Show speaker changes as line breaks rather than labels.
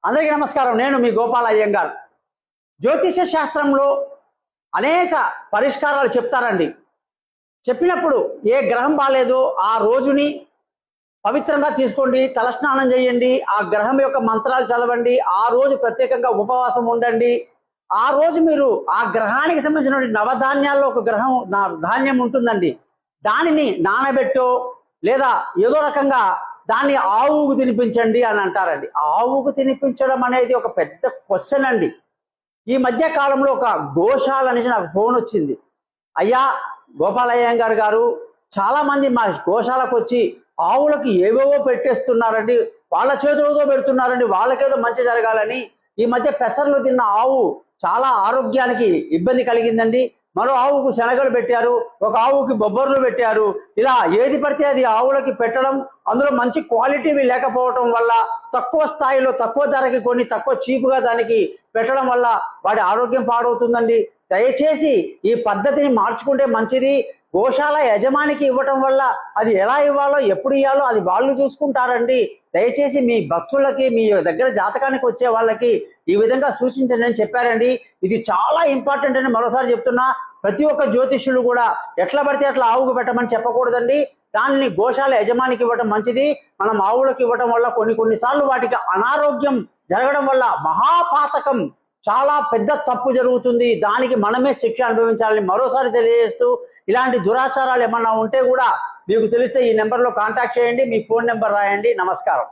అందరికీ నమస్కారం. నేను మీ గోపాల అయ్యంగార్. జ్యోతిష శాస్త్రంలో అనేక పరిష్కారాలు చెప్తారండి. చెప్పినప్పుడు ఏ గ్రహం బాలేదో ఆ రోజుని పవిత్రంగా తీసుకోండి, తలస్నానం చేయండి, ఆ గ్రహం యొక్క మంత్రాలు చదవండి, ఆ రోజు ప్రత్యేకంగా ఉపవాసం ఉండండి. ఆ రోజు మీరు ఆ గ్రహానికి సంబంధించిన నవధాన్యాల్లో ఒక ధాన్యం ఉంటుందండి. దానిని నానబెట్టో లేదా ఏదో రకంగా దాన్ని ఆవుకు తినిపించండి అని అంటారండి. ఆవుకు తినిపించడం అనేది ఒక పెద్ద క్వశ్చన్ అండి. ఈ మధ్య కాలంలో ఒక గోశాల నుంచి నాకు ఫోన్ వచ్చింది. అయ్యా గోపాలయ్యంగార్ గారు, చాలా మంది మా గోశాలకు వచ్చి ఆవులకు ఏవేవో పెట్టేస్తున్నారండి, వాళ్ళ చేతులతో పెడుతున్నారండి, వాళ్ళకేదో మంచి జరగాలని. ఈ మధ్య పెసర్లు తిన్న ఆవు చాలా ఆరోగ్యానికి ఇబ్బంది కలిగిందండి. మరో ఆవుకు శనగలు పెట్టారు, ఒక ఆవుకి బొబ్బర్లు పెట్టారు. ఇలా ఏది పడితే అది ఆవులకి పెట్టడం, అందులో మంచి క్వాలిటీవి లేకపోవడం వల్ల తక్కువ స్థాయిలో తక్కువ ధరకి కొని తక్కువ చీపుగా దానికి పెట్టడం వల్ల వాడి ఆరోగ్యం పాడవుతుందండి. దయచేసి ఈ పద్ధతిని మార్చుకుంటే మంచిది. గోశాల యజమానికి ఇవ్వటం వల్ల అది ఎలా ఇవ్వాలో ఎప్పుడు ఇవ్వాలో అది వాళ్ళు చూసుకుంటారండి. దయచేసి మీ భక్తులకి, మీ దగ్గర జాతకానికి వచ్చే వాళ్ళకి ఈ విధంగా సూచించండి అని చెప్పారండి. ఇది చాలా ఇంపార్టెంట్ అని మరోసారి చెప్తున్నా. ప్రతి ఒక్క జ్యోతిష్యులు కూడా ఎట్లా పడితే అట్లా ఆవుకు పెట్టమని చెప్పకూడదండి. దానిని గోశాల యజమానికి ఇవ్వటం మంచిది. మనం ఆవులకు ఇవ్వటం వల్ల కొన్నిసార్లు వాటికి అనారోగ్యం జరగడం వల్ల మహాపాతకం, చాలా పెద్ద తప్పు జరుగుతుంది. దానికి మనమే శిక్ష అనుభవించాలని మరోసారి తెలియజేస్తూ, ఇలాంటి దురాచారాలు ఏమన్నా ఉంటే కూడా మీకు తెలిస్తే ఈ నెంబర్లో కాంటాక్ట్ చేయండి, మీ ఫోన్ నెంబర్ రాయండి. నమస్కారం.